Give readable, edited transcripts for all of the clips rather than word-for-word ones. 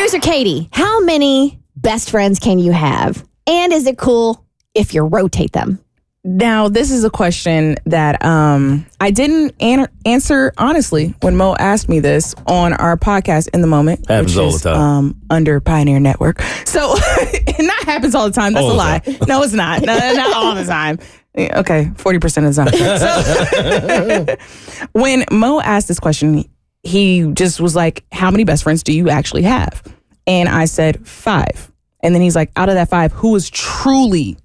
Producer Keity, how many best friends can you have? And is it cool if you rotate them? Now, this is a question that I didn't answer honestly when Mo asked me this on our podcast In the Moment. Happens all the time. Under Pioneer Network. So, and that happens all the time. That's a lie. No, it's not. Not all the time. Okay, 40% of the time. So, when Mo asked this question, he just was like, how many best friends do you actually have? And I said 5. And then he's like, out of that 5, who is truly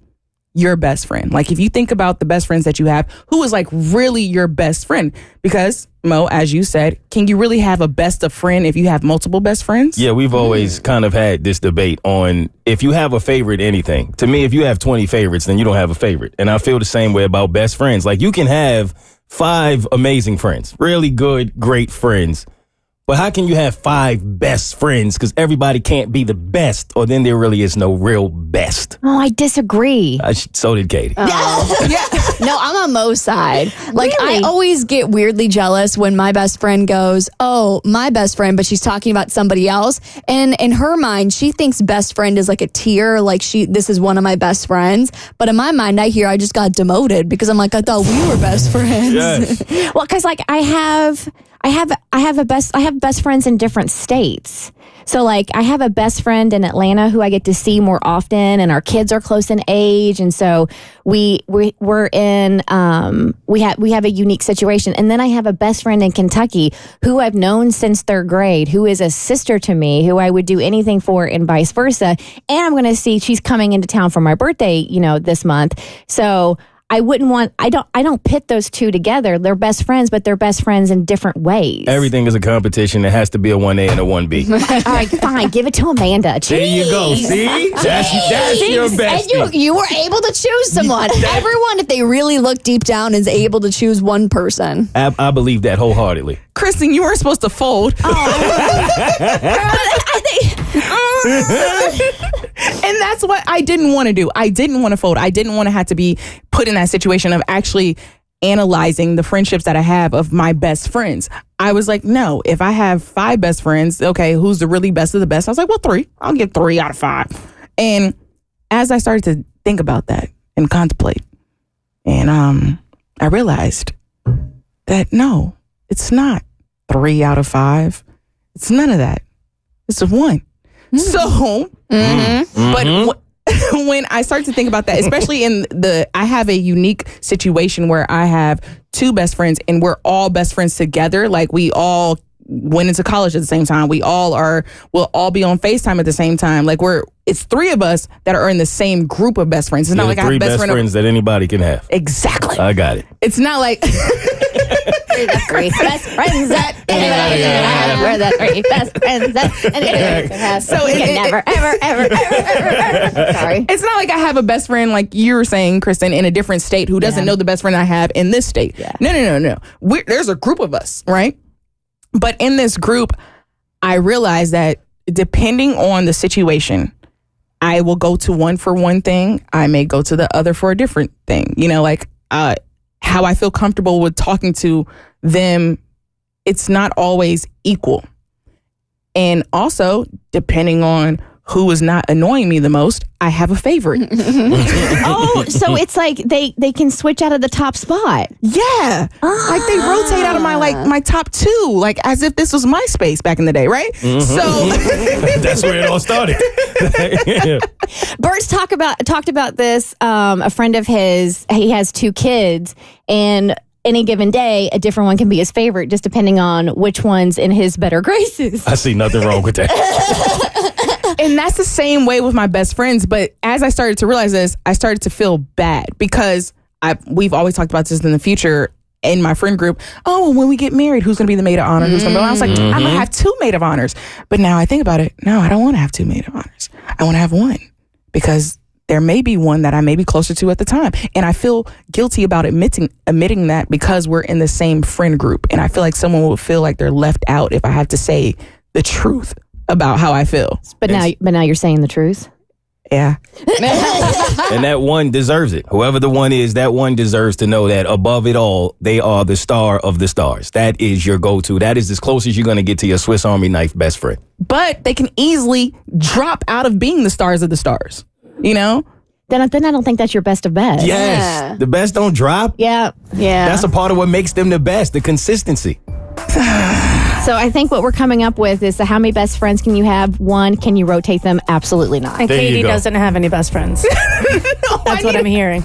your best friend? Like, if you think about the best friends that you have, who is like really your best friend? Because Mo, as you said, can you really have a best of friend if you have multiple best friends? Yeah, we've always kind of had this debate on if you have a favorite anything. To me, if you have 20 favorites, then you don't have a favorite. And I feel the same way about best friends. Like, you can have 5 amazing friends, really good, great friends. But how can you have 5 best friends? Because everybody can't be the best, or then there really is no real best. Oh, I disagree. So did Keity. Yeah. No, I'm on Mo's side. Like, Really? I always get weirdly jealous when my best friend goes, oh, my best friend, but she's talking about somebody else. And in her mind, she thinks best friend is like a tier, like this is one of my best friends. But in my mind, I just got demoted because I'm like, I thought we were best friends. Yes. Well, because like I have best friends in different states. So like I have a best friend in Atlanta who I get to see more often, and our kids are close in age, and so we have a unique situation. And then I have a best friend in Kentucky who I've known since 3rd grade, who is a sister to me, who I would do anything for, and vice versa. And I'm going to see she's coming into town for my birthday, this month. So I don't pit those two together. They're best friends, but they're best friends in different ways. Everything is a competition. It has to be a 1A and a 1B. All right, fine. Give it to Amanda. Jeez. There you go. See? That's your best. And you were able to choose someone. Everyone, if they really look deep down, is able to choose one person. I believe that wholeheartedly. Kristen, you weren't supposed to fold. And that's what I didn't want to do. I didn't want to fold. I didn't want to have to be put in that situation of actually analyzing the friendships that I have of my best friends. I was like, no, if I have 5 best friends, okay, who's the really best of the best? I was like, well, 3. I'll get 3 out of 5. And as I started to think about that and contemplate, and I realized that no, it's not 3 out of 5. It's none of that. It's 1. So, but when I start to think about that, especially I have a unique situation where I have 2 best friends and we're all best friends together. Like, we all went into college at the same time. We'll all be on FaceTime at the same time. Like, it's 3 of us that are in the same group of best friends. It's not like I have 3 best friends that anybody can have. Exactly. I got it. It's not like 3 best friends that anybody can have. We're the 3 best friends that anybody can have. So it can never, ever. Sorry. It's not like I have a best friend, like you were saying, Kristen, in a different state who doesn't know the best friend I have in this state. Yeah. No. There's a group of us, right? But in this group, I realized that depending on the situation, I will go to one for one thing. I may go to the other for a different thing. How I feel comfortable with talking to them, it's not always equal. And also, depending on who is not annoying me the most, I have a favorite. Oh, so it's like they can switch out of the top spot. Yeah. Like, they rotate out of my top 2, like as if this was MySpace back in the day, right? Mm-hmm. So that's where it all started. Bert's talked about this. A friend of his, he has 2 kids, and any given day, a different one can be his favorite, just depending on which one's in his better graces. I see nothing wrong with that. And that's the same way with my best friends. But as I started to realize this, I started to feel bad because we've always talked about this in the future in my friend group. Oh, when we get married, who's going to be the maid of honor? Who's going to be? I was like, I'm going to have 2 maid of honors. But now I think about it. No, I don't want to have 2 maid of honors. I want to have 1 because there may be one that I may be closer to at the time. And I feel guilty about admitting that because we're in the same friend group. And I feel like someone will feel like they're left out if I have to say the truth about how I feel. But now you're saying the truth. Yeah. And that one deserves it. Whoever the one is, that one deserves to know that above it all, they are the star of the stars. That is your go-to. That is as close as you're going to get to your Swiss Army knife best friend. But they can easily drop out of being the stars of the stars. You know? Then I don't think that's your best of best. Yes. Yeah. The best don't drop. Yeah. That's a part of what makes them the best, the consistency. So I think what we're coming up with is how many best friends can you have? One, can you rotate them? Absolutely not. And There you Katie go. doesn't have any best friends. That's what I'm hearing.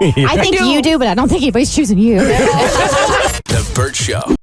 I think you do, but I don't think anybody's choosing you. The Bert Show.